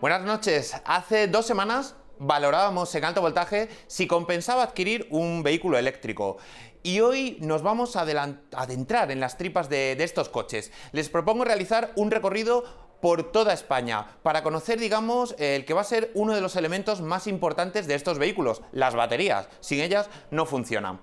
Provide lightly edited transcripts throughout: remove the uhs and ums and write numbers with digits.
Buenas noches. Hace 2 semanas valorábamos en Alto Voltaje si compensaba adquirir un vehículo eléctrico. Y hoy nos vamos a adentrar en las tripas de estos coches. Les propongo realizar un recorrido por toda España para conocer, digamos, el que va a ser uno de los elementos más importantes de estos vehículos, las baterías. Sin ellas no funcionan.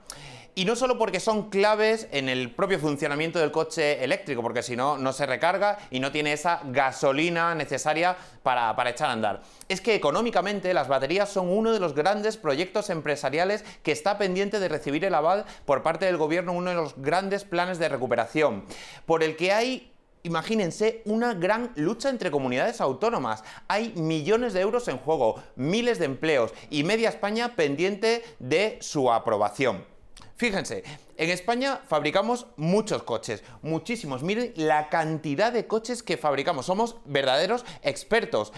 Y no solo porque son claves en el propio funcionamiento del coche eléctrico, porque si no, no se recarga y no tiene esa gasolina necesaria para echar a andar. Es que económicamente las baterías son uno de los grandes proyectos empresariales que está pendiente de recibir el aval por parte del gobierno, uno de los grandes planes de recuperación, por el que hay... Imagínense una gran lucha entre comunidades autónomas. Hay millones de euros en juego, miles de empleos y media España pendiente de su aprobación. Fíjense, en España fabricamos muchos coches, muchísimos. Miren la cantidad de coches que fabricamos, somos verdaderos expertos.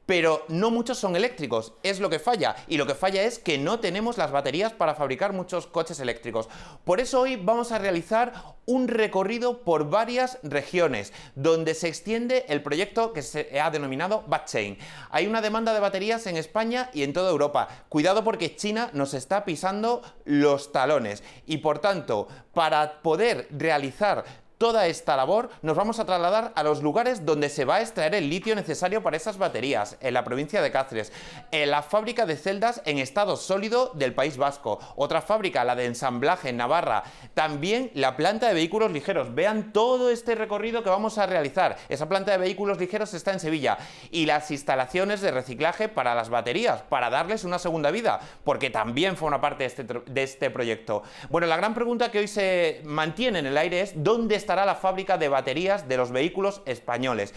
Pero no muchos son eléctricos, es lo que falla. Y lo que falla es que no tenemos las baterías para fabricar muchos coches eléctricos. Por eso hoy vamos a realizar un recorrido por varias regiones, donde se extiende el proyecto que se ha denominado BatChain. Hay una demanda de baterías en España y en toda Europa. Cuidado porque China nos está pisando los talones. Y por tanto, para poder realizar toda esta labor, nos vamos a trasladar a los lugares donde se va a extraer el litio necesario para esas baterías, en la provincia de Cáceres, en la fábrica de celdas en estado sólido del País Vasco, otra fábrica, la de ensamblaje en Navarra, también la planta de vehículos ligeros. Vean todo este recorrido que vamos a realizar. Esa planta de vehículos ligeros está en Sevilla, y las instalaciones de reciclaje para las baterías, para darles una segunda vida, porque también forma parte de este proyecto. Bueno, la gran pregunta que hoy se mantiene en el aire es ¿dónde estará la fábrica de baterías de los vehículos españoles?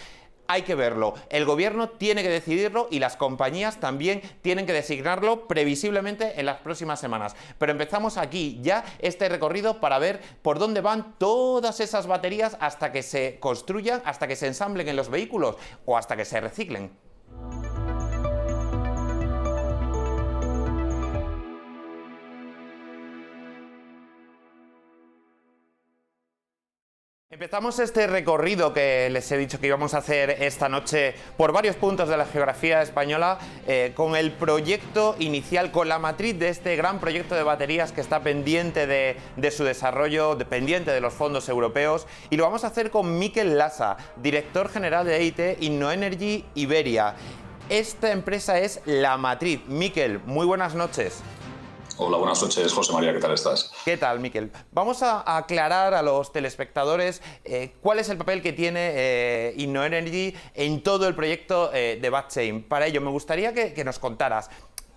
Hay que verlo. El gobierno tiene que decidirlo y las compañías también tienen que designarlo previsiblemente en las próximas semanas. Pero empezamos aquí ya este recorrido para ver por dónde van todas esas baterías hasta que se construyan, hasta que se ensamblen en los vehículos o hasta que se reciclen. Empezamos este recorrido que les he dicho que íbamos a hacer esta noche por varios puntos de la geografía española con el proyecto inicial, con la matriz de este gran proyecto de baterías que está pendiente de su desarrollo, pendiente de los fondos europeos, y lo vamos a hacer con Mikel Lasa, director general de EIT Innoenergy Iberia. Esta empresa es la matriz. Mikel, muy buenas noches. Hola, buenas noches, José María, ¿qué tal estás? ¿Qué tal, Mikel? Vamos a aclarar a los telespectadores cuál es el papel que tiene Innoenergy en todo el proyecto de BatChain. Para ello, me gustaría que nos contaras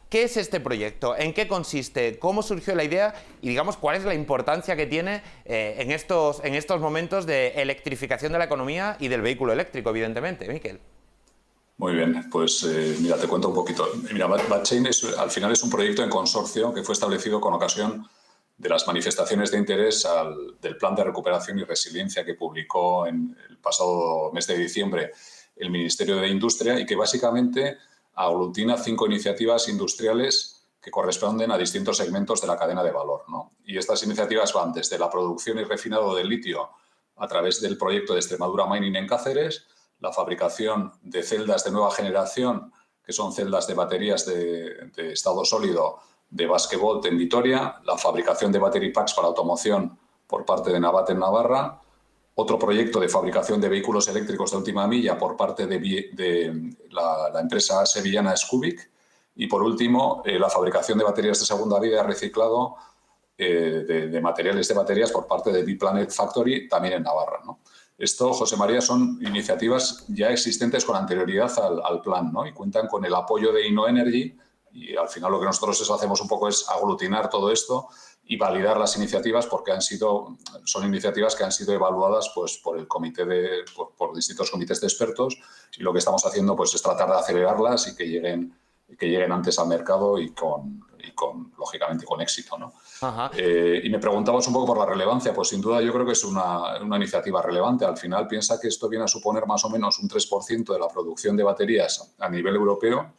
qué es este proyecto, en qué consiste, cómo surgió la idea y, digamos, cuál es la importancia que tiene en estos momentos de electrificación de la economía y del vehículo eléctrico, evidentemente, Mikel. Muy bien, pues mira, te cuento un poquito. Mira, BatChain al final es un proyecto en consorcio que fue establecido con ocasión de las manifestaciones de interés del Plan de Recuperación y Resiliencia que publicó en el pasado mes de diciembre el Ministerio de Industria y que básicamente aglutina 5 iniciativas industriales que corresponden a distintos segmentos de la cadena de valor, ¿no? Y estas iniciativas van desde la producción y refinado del litio a través del proyecto de Extremadura Mining en Cáceres, la fabricación de celdas de nueva generación, que son celdas de baterías de estado sólido de Basquevolt en Vitoria, la fabricación de battery packs para automoción por parte de Navat en Navarra, otro proyecto de fabricación de vehículos eléctricos de última milla por parte de la empresa sevillana Scubic y, por último, la fabricación de baterías de segunda vida reciclado de materiales de baterías por parte de B-Planet Factory, también en Navarra, ¿no? Esto, José María, son iniciativas ya existentes con anterioridad al plan, ¿no? Y cuentan con el apoyo de Innoenergy y al final lo que nosotros hacemos un poco es aglutinar todo esto y validar las iniciativas porque son iniciativas que han sido evaluadas pues, por por distintos comités de expertos y lo que estamos haciendo pues, es tratar de acelerarlas y que lleguen antes al mercado y lógicamente con éxito, ¿no? Y me preguntabas un poco por la relevancia, pues sin duda yo creo que es una iniciativa relevante. Al final piensa que esto viene a suponer más o menos un 3% de la producción de baterías a nivel europeo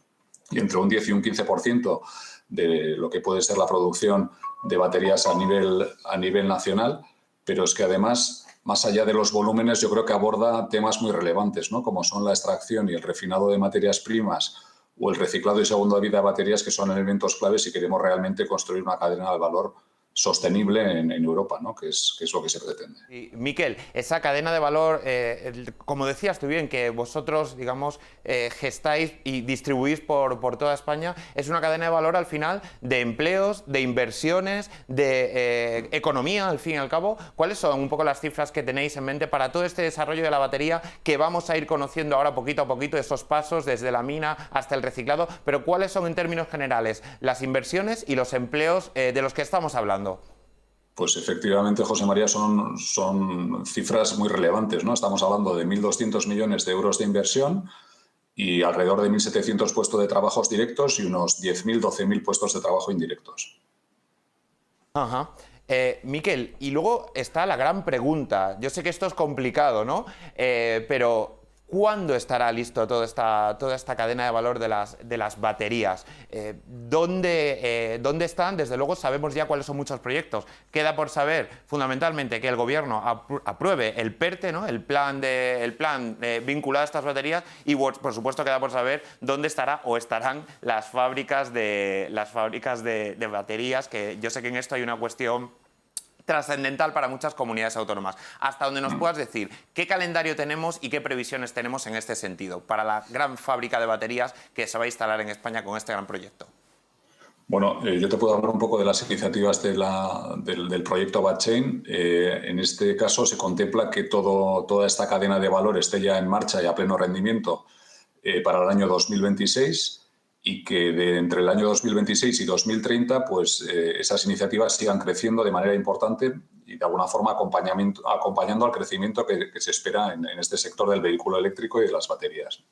y entre un 10 y un 15% de lo que puede ser la producción de baterías a nivel nacional, pero es que además más allá de los volúmenes, yo creo que aborda temas muy relevantes, ¿no? Como son la extracción y el refinado de materias primas o el reciclado y segunda vida de baterías, que son elementos claves si queremos realmente construir una cadena de valor sostenible en Europa, ¿no? Que es lo que se pretende. Y, Miquel, esa cadena de valor, como decías tú bien, que vosotros, digamos, gestáis y distribuís por toda España, es una cadena de valor al final de empleos, de inversiones, de economía, al fin y al cabo. ¿Cuáles son un poco las cifras que tenéis en mente para todo este desarrollo de la batería que vamos a ir conociendo ahora poquito a poquito, esos pasos desde la mina hasta el reciclado? Pero ¿cuáles son en términos generales las inversiones y los empleos de los que estamos hablando? Pues efectivamente, José María, son cifras muy relevantes, ¿no? Estamos hablando de 1.200 millones de euros de inversión y alrededor de 1.700 puestos de trabajos directos y unos 10.000, 12.000 puestos de trabajo indirectos. Ajá. Miquel, y luego está la gran pregunta. Yo sé que esto es complicado, ¿no? Pero ¿cuándo estará listo toda esta cadena de valor de las baterías? ¿Dónde están? Desde luego sabemos ya cuáles son muchos proyectos. Queda por saber, fundamentalmente, que el Gobierno apruebe el PERTE, ¿no? el plan vinculado a estas baterías, y por supuesto queda por saber dónde estará o estarán las fábricas de baterías, que yo sé que en esto hay una cuestión trascendental para muchas comunidades autónomas. Hasta donde nos puedas decir qué calendario tenemos y qué previsiones tenemos en este sentido para la gran fábrica de baterías que se va a instalar en España con este gran proyecto. Bueno, yo te puedo hablar un poco de las iniciativas del proyecto Batchain. En este caso se contempla que toda esta cadena de valor esté ya en marcha y a pleno rendimiento para el año 2026. Y que entre el año 2026 y 2030 pues, esas iniciativas sigan creciendo de manera importante y de alguna forma acompañando al crecimiento que se espera en este sector del vehículo eléctrico y de las baterías.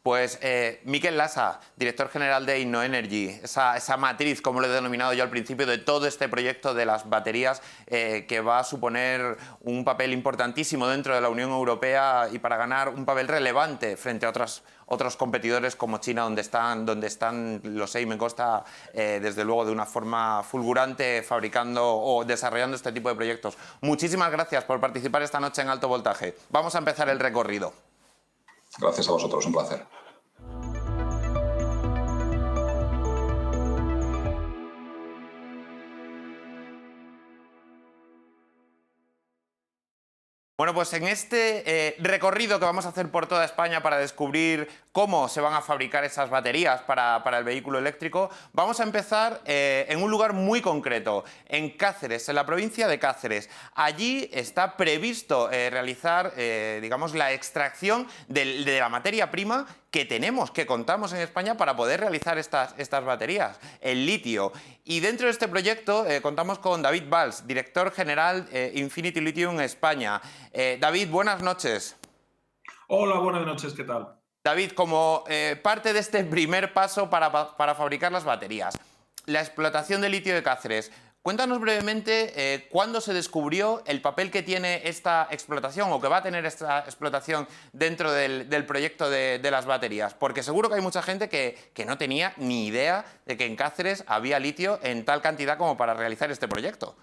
Pues Miquel Lasa, director general de InnoEnergy, esa matriz, como lo he denominado yo al principio, de todo este proyecto de las baterías que va a suponer un papel importantísimo dentro de la Unión Europea y para ganar un papel relevante frente a otros competidores como China, donde están, lo sé y me consta, desde luego de una forma fulgurante fabricando o desarrollando este tipo de proyectos. Muchísimas gracias por participar esta noche en Alto Voltaje. Vamos a empezar el recorrido. Gracias a vosotros, un placer. Bueno, pues en este recorrido que vamos a hacer por toda España para descubrir cómo se van a fabricar esas baterías para el vehículo eléctrico, vamos a empezar en un lugar muy concreto, en Cáceres, en la provincia de Cáceres. Allí está previsto realizar, digamos, la extracción de la materia prima que contamos en España para poder realizar estas baterías, el litio. Y dentro de este proyecto contamos con David Valls, director general Infinity Lithium España. David, buenas noches. Hola, buenas noches, ¿qué tal? David, como parte de este primer paso para fabricar las baterías, la explotación de litio de Cáceres, cuéntanos brevemente cuándo se descubrió el papel que tiene esta explotación o que va a tener esta explotación dentro del proyecto de las baterías, porque seguro que hay mucha gente que no tenía ni idea de que en Cáceres había litio en tal cantidad como para realizar este proyecto.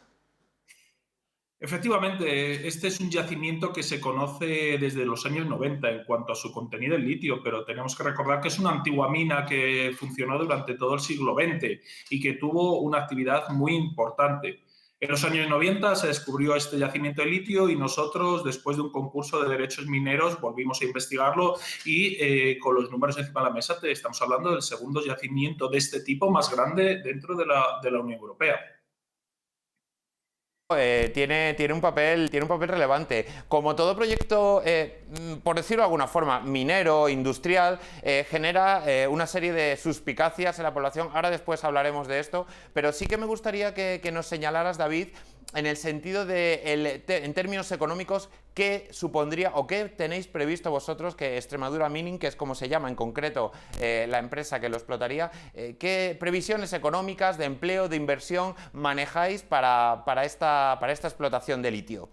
Efectivamente, este es un yacimiento que se conoce desde los años 90 en cuanto a su contenido en litio, pero tenemos que recordar que es una antigua mina que funcionó durante todo el siglo XX y que tuvo una actividad muy importante. En los años 90 se descubrió este yacimiento de litio y nosotros, después de un concurso de derechos mineros, volvimos a investigarlo y con los números encima de la mesa te estamos hablando del segundo yacimiento de este tipo más grande dentro de la Unión Europea. Tiene un papel relevante. Como todo proyecto, por decirlo de alguna forma, minero, industrial, genera una serie de suspicacias en la población. Ahora después hablaremos de esto, pero sí que me gustaría que nos señalaras, David, en el sentido de, en términos económicos, ¿qué supondría o qué tenéis previsto vosotros que Extremadura Mining, que es como se llama en concreto la empresa que lo explotaría, qué previsiones económicas de empleo, de inversión manejáis para esta explotación de litio?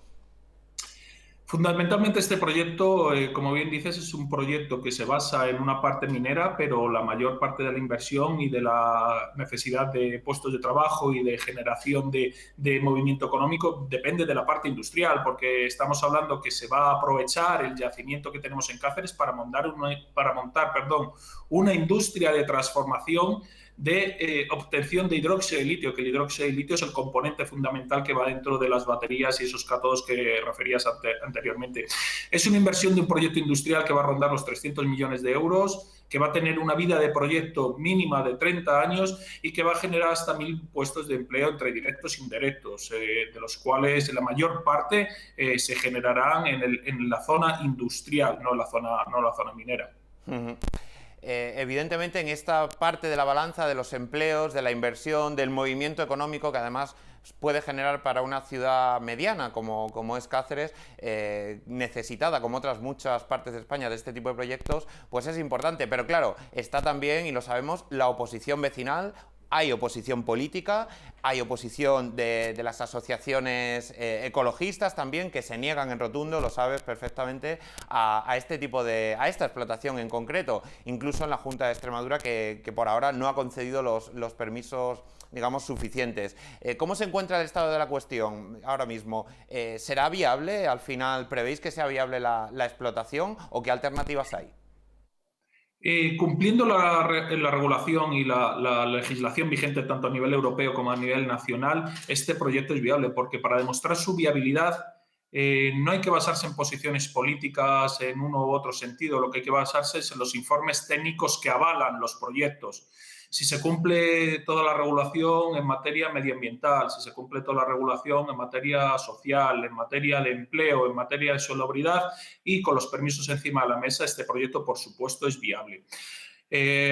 Fundamentalmente este proyecto, como bien dices, es un proyecto que se basa en una parte minera, pero la mayor parte de la inversión y de la necesidad de puestos de trabajo y de generación de movimiento económico depende de la parte industrial, porque estamos hablando que se va a aprovechar el yacimiento que tenemos en Cáceres para montar una industria de transformación de obtención de hidróxido de litio, que el hidróxido de litio es el componente fundamental que va dentro de las baterías y esos cátodos que referías anteriormente. Es una inversión de un proyecto industrial que va a rondar los 300 millones de euros, que va a tener una vida de proyecto mínima de 30 años y que va a generar hasta 1.000 puestos de empleo entre directos e indirectos, de los cuales la mayor parte se generarán en la zona industrial, no la zona minera. Evidentemente, en esta parte de la balanza de los empleos, de la inversión, del movimiento económico, que además puede generar para una ciudad mediana como es Cáceres, necesitada, como otras muchas partes de España, de este tipo de proyectos, pues es importante. Pero claro, está también, y lo sabemos, la oposición vecinal. Hay oposición política, hay oposición de las asociaciones ecologistas también, que se niegan en rotundo, lo sabes perfectamente, a este tipo a esta explotación en concreto. Incluso en la Junta de Extremadura, que por ahora no ha concedido los permisos, digamos, suficientes. ¿Cómo se encuentra el estado de la cuestión ahora mismo? ¿Será viable? ¿Al final prevéis que sea viable la explotación o qué alternativas hay? Cumpliendo la regulación y la legislación vigente tanto a nivel europeo como a nivel nacional, este proyecto es viable porque para demostrar su viabilidad no hay que basarse en posiciones políticas en uno u otro sentido, lo que hay que basarse es en los informes técnicos que avalan los proyectos. Si se cumple toda la regulación en materia medioambiental, si se cumple toda la regulación en materia social, en materia de empleo, en materia de salubridad y con los permisos encima de la mesa, este proyecto, por supuesto, es viable.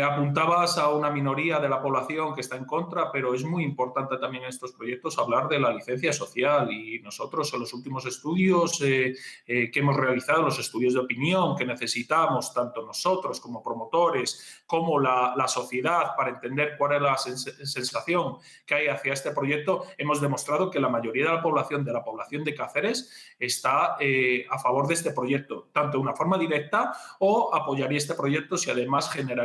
Apuntabas a una minoría de la población que está en contra, pero es muy importante también en estos proyectos hablar de la licencia social y nosotros en los últimos estudios que hemos realizado, los estudios de opinión que necesitamos tanto nosotros como promotores como la sociedad para entender cuál es la sensación que hay hacia este proyecto, hemos demostrado que la mayoría de la población de Cáceres está a favor de este proyecto, tanto de una forma directa o apoyaría este proyecto si además generara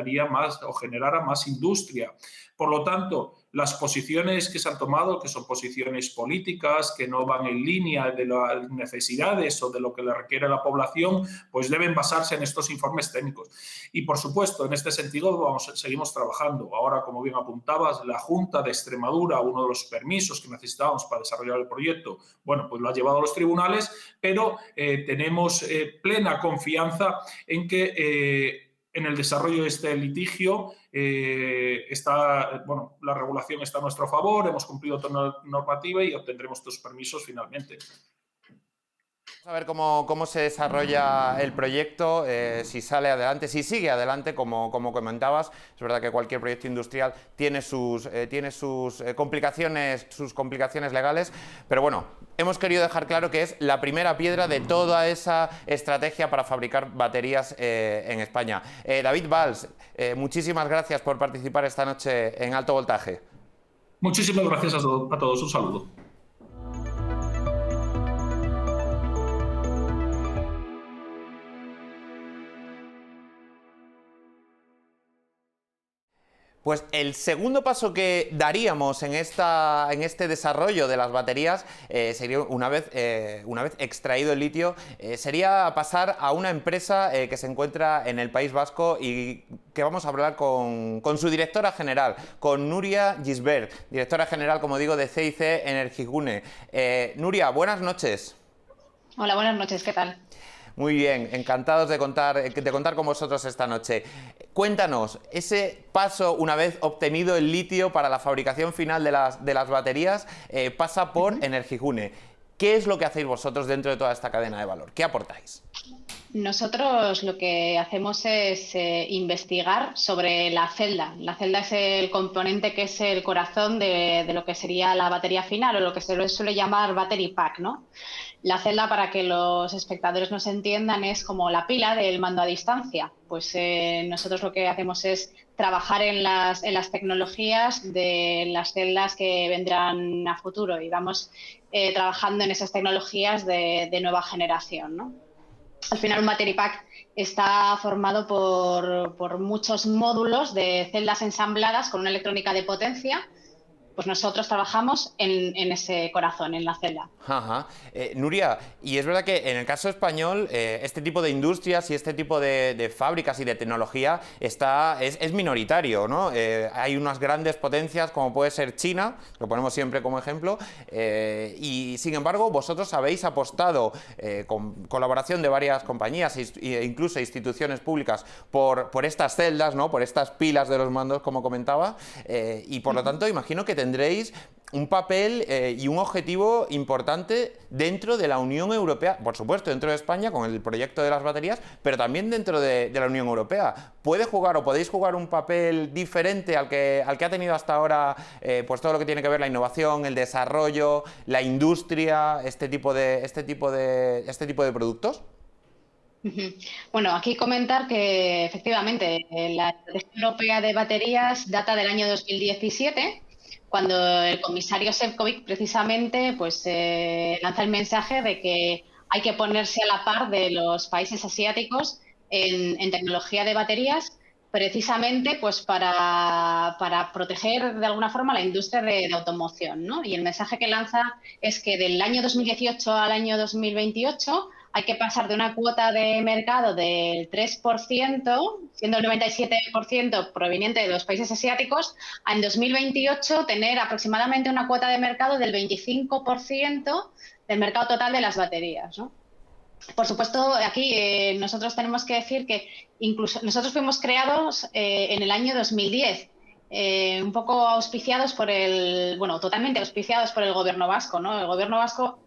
más industria. Por lo tanto, las posiciones que se han tomado, que son posiciones políticas, que no van en línea de las necesidades o de lo que le requiere la población, pues deben basarse en estos informes técnicos. Y, por supuesto, en este sentido seguimos trabajando. Ahora, como bien apuntabas, la Junta de Extremadura, uno de los permisos que necesitábamos para desarrollar el proyecto, bueno, pues lo ha llevado a los tribunales, pero tenemos plena confianza en que en el desarrollo de este litigio la regulación está a nuestro favor, hemos cumplido toda la normativa y obtendremos estos permisos finalmente. Vamos a ver cómo se desarrolla el proyecto, si sale adelante, si sigue adelante, como comentabas. Es verdad que cualquier proyecto industrial tiene sus complicaciones legales, pero bueno, hemos querido dejar claro que es la primera piedra de toda esa estrategia para fabricar baterías en España. David Valls, muchísimas gracias por participar esta noche en Alto Voltaje. Muchísimas gracias a todos. Un saludo. Pues el segundo paso que daríamos en este desarrollo de las baterías sería, una vez extraído el litio, sería pasar a una empresa que se encuentra en el País Vasco y que vamos a hablar con su directora general, con Nuria Gisbert, directora general, como digo, de CIC Energigune. Nuria, buenas noches. Hola, buenas noches, ¿qué tal? Muy bien, encantados de contar con vosotros esta noche. Cuéntanos, ese paso, una vez obtenido el litio para la fabricación final de las baterías, pasa por Energigune. ¿Qué es lo que hacéis vosotros dentro de toda esta cadena de valor? ¿Qué aportáis? Nosotros lo que hacemos es investigar sobre la celda. La celda es el componente que es el corazón de lo que sería la batería final o lo que se suele llamar battery pack, ¿no? La celda, para que los espectadores nos entiendan, es como la pila del mando a distancia. Pues nosotros lo que hacemos es trabajar en las tecnologías de las celdas que vendrán a futuro y vamos trabajando en esas tecnologías de nueva generación, ¿no? Al final, un battery pack está formado por muchos módulos de celdas ensambladas con una electrónica de potencia. Pues nosotros trabajamos en ese corazón, en la celda. Ajá. Nuria, y es verdad que en el caso español este tipo de industrias y este tipo de fábricas y de tecnología es minoritario, ¿no? Hay unas grandes potencias como puede ser China, lo ponemos siempre como ejemplo, y sin embargo vosotros habéis apostado con colaboración de varias compañías e incluso instituciones públicas por estas celdas, ¿no? Por estas pilas de los mandos, como comentaba, y por lo tanto imagino que tendréis un papel y un objetivo importante dentro de la Unión Europea, por supuesto dentro de España con el proyecto de las baterías, pero también dentro de la Unión Europea. ¿Puede jugar o podéis jugar un papel diferente al que ha tenido hasta ahora pues todo lo que tiene que ver la innovación, el desarrollo, la industria, este tipo de productos? Bueno, aquí comentar que efectivamente la Estrategia Europea de Baterías data del año 2017, cuando el comisario Šefčovič precisamente pues, lanza el mensaje de que hay que ponerse a la par de los países asiáticos en tecnología de baterías, precisamente pues, para proteger de alguna forma la industria de automoción, ¿no? Y el mensaje que lanza es que del año 2018 al año 2028 hay que pasar de una cuota de mercado del 3%, siendo el 97% proveniente de los países asiáticos, a en 2028 tener aproximadamente una cuota de mercado del 25% del mercado total de las baterías, ¿no? Por supuesto, aquí nosotros tenemos que decir que incluso nosotros fuimos creados en el año 2010, un poco auspiciados totalmente auspiciados por el gobierno vasco, ¿no? El gobierno vasco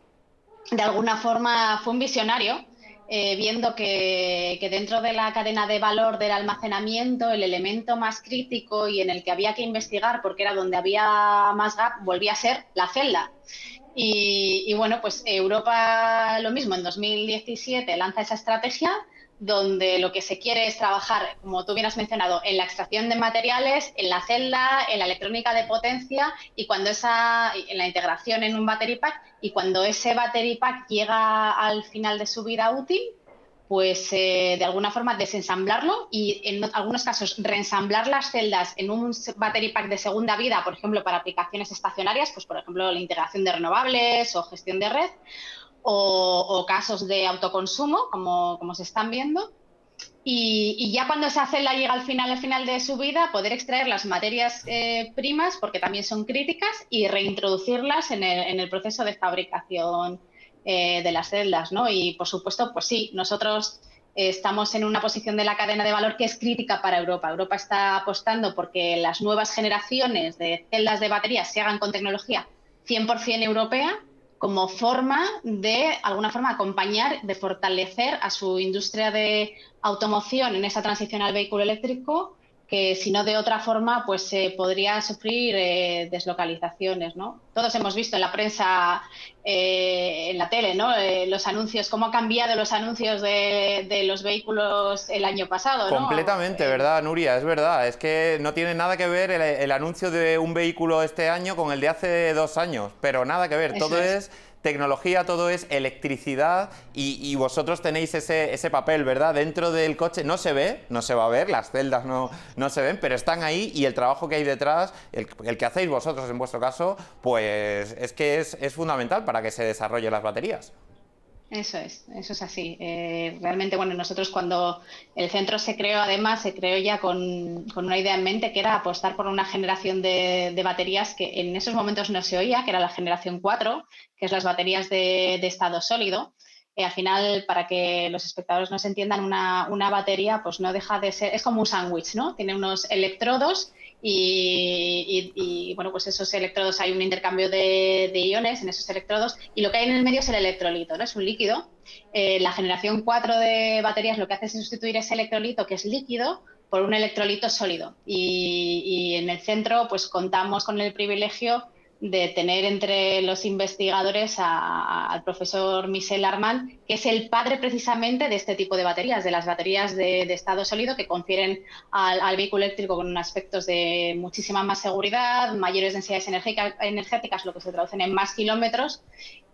de alguna forma fue un visionario, viendo que dentro de la cadena de valor del almacenamiento, el elemento más crítico y en el que había que investigar, porque era donde había más gap, volvía a ser la celda. Y bueno, pues Europa lo mismo, en 2017 lanza esa estrategia donde lo que se quiere es trabajar, como tú bien has mencionado, en la extracción de materiales, en la celda, en la electrónica de potencia y en la integración en un battery pack, y cuando ese battery pack llega al final de su vida útil, pues de alguna forma desensamblarlo y en algunos casos reensamblar las celdas en un battery pack de segunda vida, por ejemplo, para aplicaciones estacionarias, pues por ejemplo la integración de renovables o gestión de red, o casos de autoconsumo, como se están viendo. Y ya cuando esa celda llega al final de su vida, poder extraer las materias primas, porque también son críticas, y reintroducirlas en el proceso de fabricación de las celdas, ¿no? Y por supuesto, pues sí, nosotros estamos en una posición de la cadena de valor que es crítica para Europa. Europa está apostando porque las nuevas generaciones de celdas de baterías se hagan con tecnología 100% europea, como forma de alguna forma acompañar, de fortalecer a su industria de automoción en esa transición al vehículo eléctrico, que si no de otra forma pues podría sufrir deslocalizaciones, ¿no? Todos hemos visto en la prensa, en la tele, ¿no? Los anuncios, cómo han cambiado los anuncios de los vehículos el año pasado, ¿no? Completamente, ¿verdad, Nuria? Es verdad, es que no tiene nada que ver el anuncio de un vehículo este año con el de hace 2 años, pero nada que ver, todo es tecnología, todo es electricidad y vosotros tenéis ese papel, ¿verdad? Dentro del coche no se ve, no se va a ver, las celdas no se ven, pero están ahí y el trabajo que hay detrás, el que hacéis vosotros en vuestro caso, pues es que es fundamental para que se desarrollen las baterías. Eso es así. Realmente, bueno, nosotros cuando el centro se creó, además, se creó ya con una idea en mente, que era apostar por una generación de baterías que en esos momentos no se oía, que era la generación 4, que es las baterías de estado sólido. Al final, para que los espectadores nos entiendan, una batería pues no deja de ser, es como un sándwich, ¿no? Tiene unos electrodos y, bueno, pues esos electrodos, hay un intercambio de iones en esos electrodos, y lo que hay en el medio es el electrolito, ¿no? Es un líquido. La generación 4 de baterías lo que hace es sustituir ese electrolito, que es líquido, por un electrolito sólido. Y en el centro pues contamos con el privilegio de tener entre los investigadores al profesor Michel Armand, que es el padre precisamente de este tipo de baterías, de las baterías de estado sólido, que confieren al vehículo eléctrico con aspectos de muchísima más seguridad, mayores densidades energéticas, lo que se traducen en más kilómetros.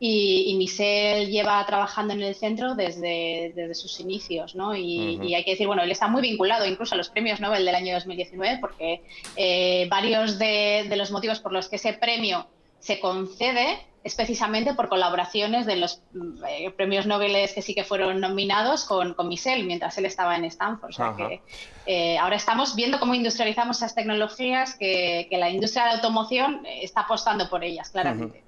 Y Michel lleva trabajando en el centro desde sus inicios, ¿no? Y hay que decir, bueno, él está muy vinculado incluso a los premios Nobel del año 2019, porque varios de los motivos por los que ese premio se concede es precisamente por colaboraciones de los premios Nobel que sí que fueron nominados con Michel mientras él estaba en Stanford. O sea que ahora estamos viendo cómo industrializamos esas tecnologías que la industria de la automoción está apostando por ellas, claramente.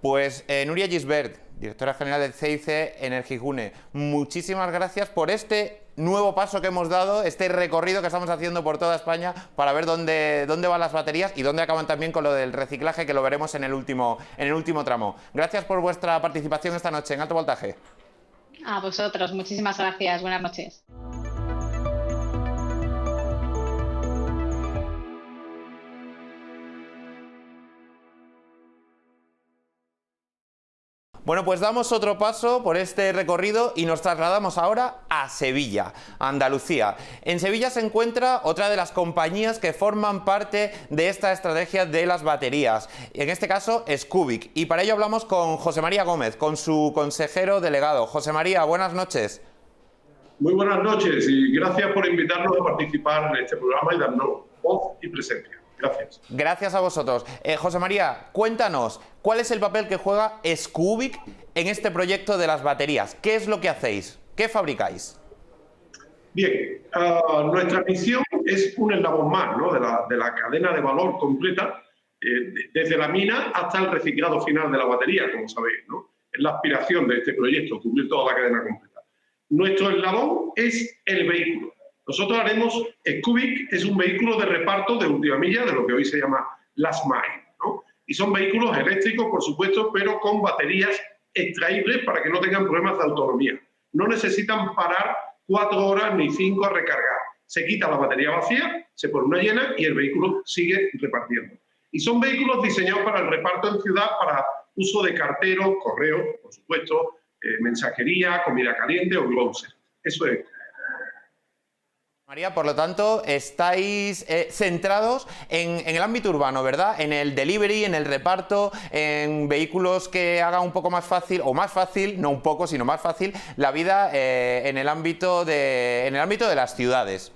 Pues Núria Gisbert, directora general del CIC Energigune, muchísimas gracias por este nuevo paso que hemos dado, este recorrido que estamos haciendo por toda España para ver dónde van las baterías y dónde acaban también con lo del reciclaje, que lo veremos en el último tramo. Gracias por vuestra participación esta noche en Alto Voltaje. A vosotros, muchísimas gracias. Buenas noches. Bueno, pues damos otro paso por este recorrido y nos trasladamos ahora a Sevilla, Andalucía. En Sevilla se encuentra otra de las compañías que forman parte de esta estrategia de las baterías, en este caso Scubic, y para ello hablamos con José María Gómez, con su consejero delegado. José María, buenas noches. Muy buenas noches y gracias por invitarnos a participar en este programa y darnos voz y presencia. Gracias. Gracias a vosotros. José María, cuéntanos, ¿cuál es el papel que juega Scubic en este proyecto de las baterías? ¿Qué es lo que hacéis? ¿Qué fabricáis? Bien, nuestra misión es un eslabón más, ¿no?, de la cadena de valor completa, desde la mina hasta el reciclado final de la batería, como sabéis, ¿no? Es la aspiración de este proyecto, cubrir toda la cadena completa. Nuestro eslabón es el vehículo. Nosotros haremos, Scubic es un vehículo de reparto de última milla, de lo que hoy se llama last mile, ¿no? Y son vehículos eléctricos, por supuesto, pero con baterías extraíbles para que no tengan problemas de autonomía. No necesitan parar 4 horas ni 5 a recargar. Se quita la batería vacía, se pone una llena y el vehículo sigue repartiendo. Y son vehículos diseñados para el reparto en ciudad, para uso de carteros, correos, por supuesto, mensajería, comida caliente o glosses. Eso es. María, por lo tanto, estáis centrados en el ámbito urbano, ¿verdad? En el delivery, en el reparto, en vehículos que hagan un poco más fácil, o más fácil, no un poco, sino más fácil, la vida en el ámbito de las ciudades.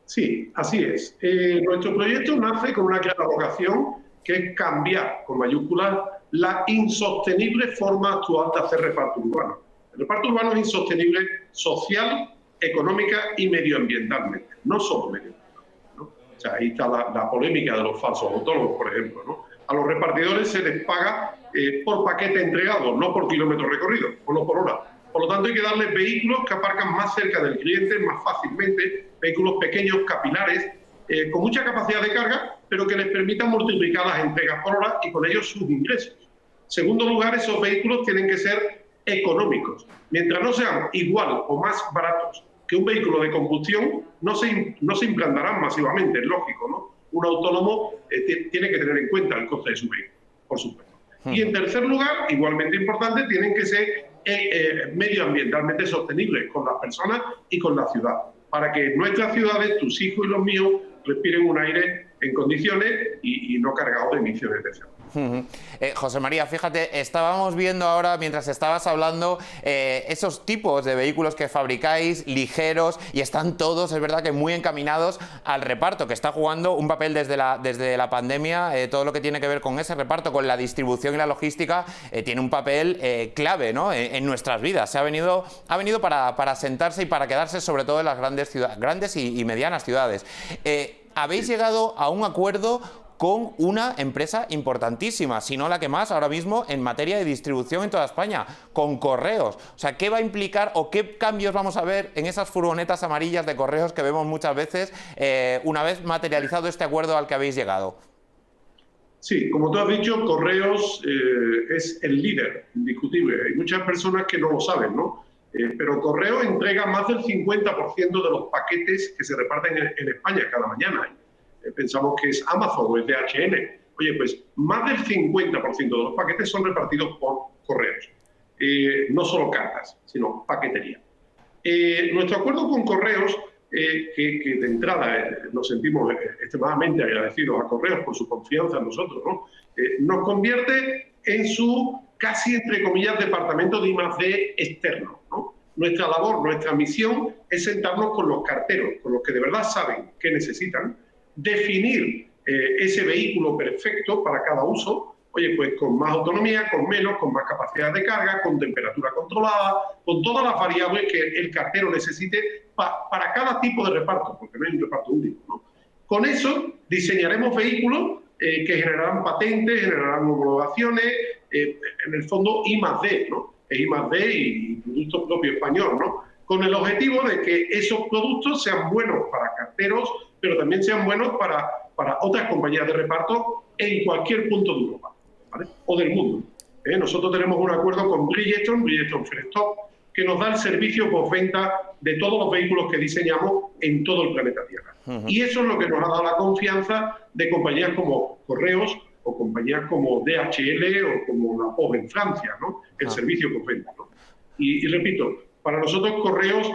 Sí, así es. Nuestro proyecto nace con una clara vocación, que es cambiar, con mayúsculas, la insostenible forma actual de hacer reparto urbano. El reparto urbano es insostenible social, económica y medioambientalmente, no solo medioambientalmente, ¿no? O sea, ahí está la polémica de los falsos autónomos, por ejemplo, ¿no? A los repartidores se les paga por paquete entregado, no por kilómetros recorridos, o no por hora. Por lo tanto, hay que darles vehículos que aparcan más cerca del cliente, más fácilmente, vehículos pequeños, capilares, con mucha capacidad de carga, pero que les permitan multiplicar las entregas por hora y con ello sus ingresos. En segundo lugar, esos vehículos tienen que ser económicos. Mientras no sean igual o más baratos que un vehículo de combustión, no se implantarán masivamente, es lógico, ¿no? Un autónomo tiene que tener en cuenta el coste de su vehículo, por supuesto. Y en tercer lugar, igualmente importante, tienen que ser medioambientalmente sostenibles con las personas y con la ciudad, para que nuestras ciudades, tus hijos y los míos, respiren un aire en condiciones y no cargado de emisiones de CO2. José María, fíjate, estábamos viendo ahora, mientras estabas hablando, esos tipos de vehículos que fabricáis, ligeros, y están todos, es verdad que muy encaminados al reparto, que está jugando un papel desde la pandemia, todo lo que tiene que ver con ese reparto, con la distribución y la logística, tiene un papel clave, ¿no?, en nuestras vidas. Ha venido para sentarse y para quedarse, sobre todo en las grandes y medianas ciudades. ¿Habéis llegado a un acuerdo con una empresa importantísima, si no la que más ahora mismo en materia de distribución en toda España, con Correos. O sea, ¿qué va a implicar o qué cambios vamos a ver en esas furgonetas amarillas de Correos que vemos muchas veces una vez materializado este acuerdo al que habéis llegado? Sí, como tú has dicho, Correos es el líder indiscutible. Hay muchas personas que no lo saben, ¿no? Pero Correos entrega más del 50% de los paquetes que se reparten en España cada mañana. Pensamos que es Amazon o es DHL. Oye, pues más del 50% de los paquetes son repartidos por Correos. No solo cartas, sino paquetería. Nuestro acuerdo con Correos, que de entrada nos sentimos extremadamente agradecidos a Correos por su confianza en nosotros, ¿no? Nos convierte en su casi, entre comillas, departamento de I+D externo, ¿no? Nuestra labor, nuestra misión es sentarnos con los carteros, con los que de verdad saben qué necesitan, definir ese vehículo perfecto para cada uso, oye, pues con más autonomía, con menos, con más capacidad de carga, con temperatura controlada, con todas las variables que el cartero necesite para cada tipo de reparto, porque no hay un reparto único, ¿no? Con eso diseñaremos vehículos que generarán patentes, generarán homologaciones, en el fondo I+D, ¿no? Es I+D y producto propio español, ¿no? Con el objetivo de que esos productos sean buenos para carteros, pero también sean buenos para otras compañías de reparto en cualquier punto de Europa, ¿vale? O del mundo. Nosotros tenemos un acuerdo con Bridgestone Firestop, que nos da el servicio postventa de todos los vehículos que diseñamos en todo el planeta Tierra. Y eso es lo que nos ha dado la confianza de compañías como Correos o compañías como DHL o como la POS en Francia, ¿no? El servicio postventa, ¿no? Y repito, para nosotros Correos,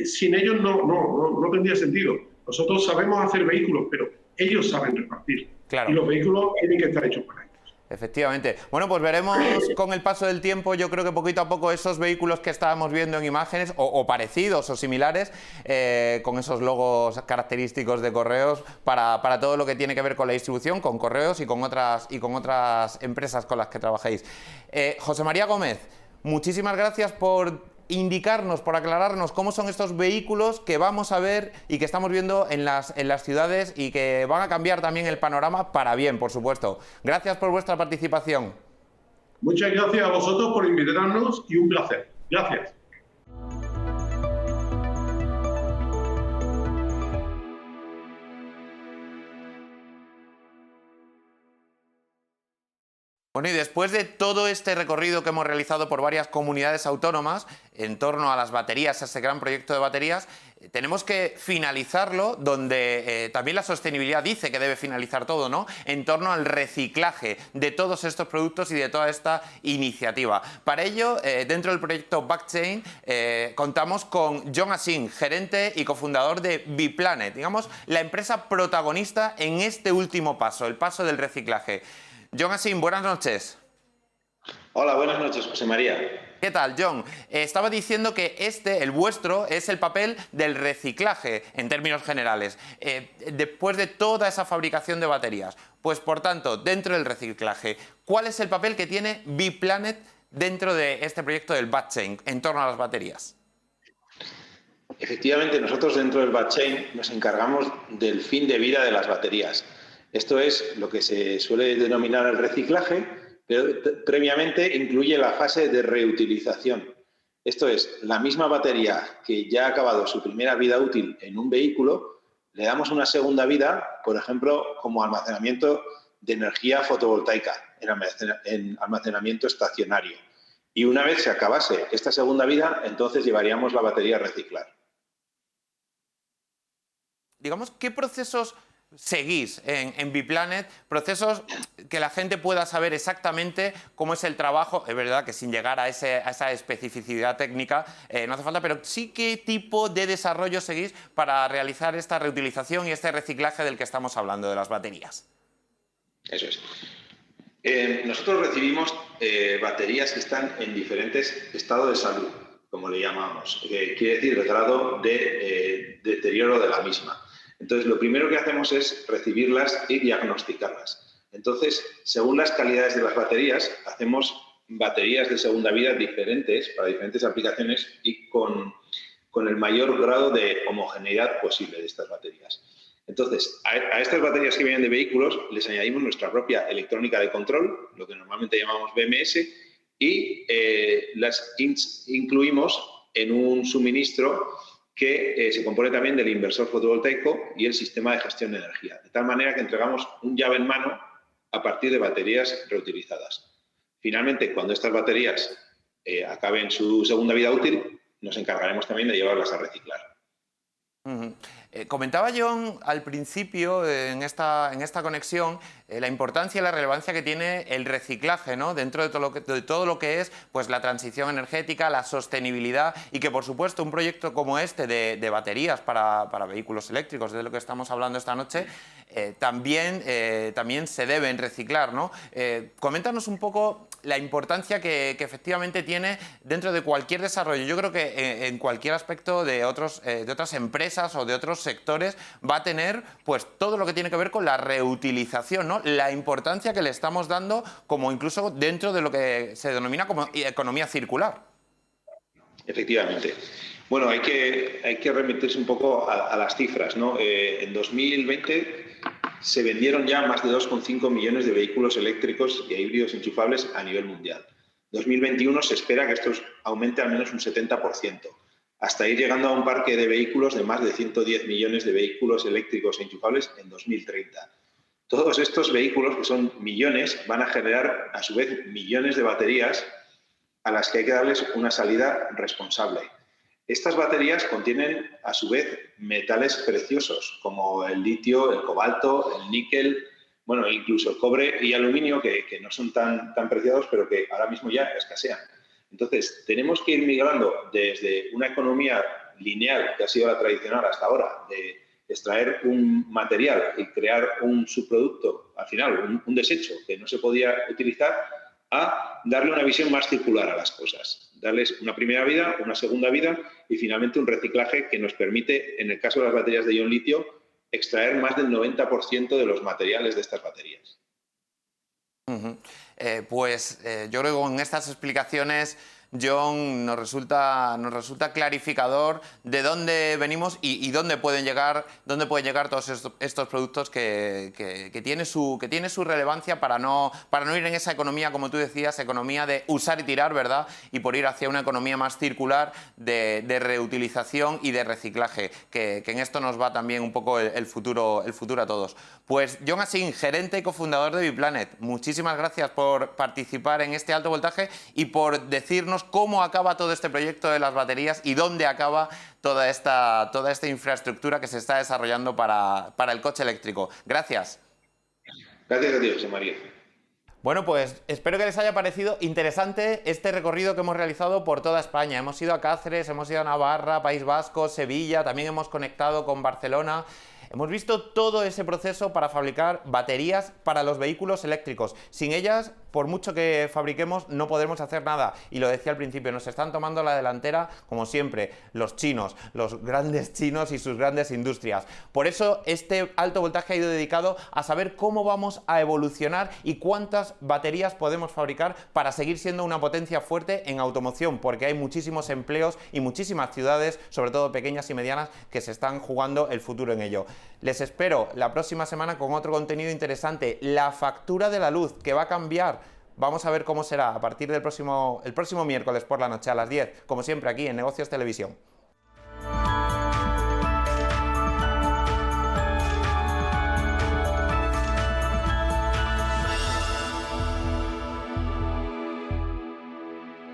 sin ellos no tendría sentido. Nosotros sabemos hacer vehículos, pero ellos saben repartir. Claro. Y los vehículos tienen que estar hechos para ellos. Efectivamente. Bueno, pues veremos con el paso del tiempo, yo creo que poquito a poco esos vehículos que estábamos viendo en imágenes, o parecidos o similares, con esos logos característicos de Correos, para todo lo que tiene que ver con la distribución, con Correos y con otras empresas con las que trabajáis. José María Gómez, muchísimas gracias por indicarnos, por aclararnos cómo son estos vehículos que vamos a ver y que estamos viendo en las ciudades y que van a cambiar también el panorama para bien, por supuesto. Gracias por vuestra participación. Muchas gracias a vosotros por invitarnos y un placer. Gracias. Bueno, y después de todo este recorrido que hemos realizado por varias comunidades autónomas en torno a las baterías, a ese gran proyecto de baterías, tenemos que finalizarlo donde también la sostenibilidad dice que debe finalizar todo, ¿no? En torno al reciclaje de todos estos productos y de toda esta iniciativa. Para ello, dentro del proyecto Backchain, contamos con Jon Assin, gerente y cofundador de Biplanet, digamos, la empresa protagonista en este último paso, el paso del reciclaje. Jon Assin, buenas noches. Hola, buenas noches, José María. ¿Qué tal, Jon? Estaba diciendo que el vuestro, es el papel del reciclaje en términos generales, después de toda esa fabricación de baterías. Pues, por tanto, dentro del reciclaje, ¿cuál es el papel que tiene Biplanet dentro de este proyecto del Backchain en torno a las baterías? Efectivamente, nosotros dentro del Backchain nos encargamos del fin de vida de las baterías. Esto es lo que se suele denominar el reciclaje, pero previamente incluye la fase de reutilización. Esto es, la misma batería que ya ha acabado su primera vida útil en un vehículo, le damos una segunda vida, por ejemplo, como almacenamiento de energía fotovoltaica, en almacenamiento estacionario. Y una vez se acabase esta segunda vida, entonces llevaríamos la batería a reciclar. Digamos, ¿qué procesos seguís en Biplanet? Procesos que la gente pueda saber exactamente cómo es el trabajo. Es verdad que sin llegar a esa especificidad técnica no hace falta, pero sí qué tipo de desarrollo seguís para realizar esta reutilización y este reciclaje del que estamos hablando, de las baterías. Eso es. Nosotros recibimos baterías que están en diferentes estados de salud, como le llamamos. Quiere decir el grado de deterioro de la misma. Entonces, lo primero que hacemos es recibirlas y diagnosticarlas. Entonces, según las calidades de las baterías, hacemos baterías de segunda vida diferentes para diferentes aplicaciones y con el mayor grado de homogeneidad posible de estas baterías. Entonces, a estas baterías que vienen de vehículos les añadimos nuestra propia electrónica de control, lo que normalmente llamamos BMS, y las incluimos en un suministro que se compone también del inversor fotovoltaico y el sistema de gestión de energía, de tal manera que entregamos un llave en mano a partir de baterías reutilizadas. Finalmente, cuando estas baterías acaben su segunda vida útil, nos encargaremos también de llevarlas a reciclar. Comentaba John al principio, en esta conexión, la importancia y la relevancia que tiene el reciclaje, ¿no?, dentro de todo lo que es pues, la transición energética, la sostenibilidad, y que, por supuesto, un proyecto como este de baterías para vehículos eléctricos, de lo que estamos hablando esta noche, también se deben reciclar, ¿no? Coméntanos un poco la importancia que efectivamente tiene dentro de cualquier desarrollo. Yo creo que en cualquier aspecto de otras empresas o de otros sectores va a tener pues todo lo que tiene que ver con la reutilización, ¿no? La importancia que le estamos dando, como incluso dentro de lo que se denomina como economía circular. Efectivamente. Bueno, hay que remitirse un poco a las cifras, ¿no? En 2020 se vendieron ya más de 2,5 millones de vehículos eléctricos y híbridos enchufables a nivel mundial. En 2021 se espera que esto aumente al menos un 70%, hasta ir llegando a un parque de vehículos de más de 110 millones de vehículos eléctricos e enchufables en 2030. Todos estos vehículos, que son millones, van a generar a su vez millones de baterías a las que hay que darles una salida responsable. Estas baterías contienen, a su vez, metales preciosos, como el litio, el cobalto, el níquel, bueno, incluso el cobre y aluminio, que no son tan preciados, pero que ahora mismo ya escasean. Entonces, tenemos que ir migrando desde una economía lineal, que ha sido la tradicional hasta ahora, de extraer un material y crear un subproducto, al final, un desecho que no se podía utilizar, a darle una visión más circular a las cosas, darles una primera vida, una segunda vida y finalmente un reciclaje que nos permite, en el caso de las baterías de ion litio, extraer más del 90% de los materiales de estas baterías. Yo creo que con estas explicaciones, John, nos resulta clarificador de dónde venimos y dónde pueden llegar todos estos productos que tiene su relevancia para no ir en esa economía, como tú decías, economía de usar y tirar, ¿verdad? Y por ir hacia una economía más circular de reutilización y de reciclaje, que en esto nos va también un poco el futuro a todos. Pues John Asín, gerente y cofundador de Biplanet, muchísimas gracias por participar en este alto voltaje y por decirnos cómo acaba todo este proyecto de las baterías y dónde acaba toda esta infraestructura que se está desarrollando para el coche eléctrico. Gracias. Gracias a ti, José María. Bueno, pues espero que les haya parecido interesante este recorrido que hemos realizado por toda España. Hemos ido a Cáceres, hemos ido a Navarra, País Vasco, Sevilla, también hemos conectado con Barcelona. Hemos visto todo ese proceso para fabricar baterías para los vehículos eléctricos. Sin ellas, por mucho que fabriquemos, no podremos hacer nada. Y lo decía al principio, nos están tomando la delantera, como siempre, los chinos, los grandes chinos y sus grandes industrias. Por eso este alto voltaje ha ido dedicado a saber cómo vamos a evolucionar y cuántas baterías podemos fabricar para seguir siendo una potencia fuerte en automoción, porque hay muchísimos empleos y muchísimas ciudades, sobre todo pequeñas y medianas, que se están jugando el futuro en ello. Les espero la próxima semana con otro contenido interesante, la factura de la luz, que va a cambiar. Vamos a ver cómo será a partir del próximo miércoles por la noche a las 10, como siempre aquí en Negocios Televisión.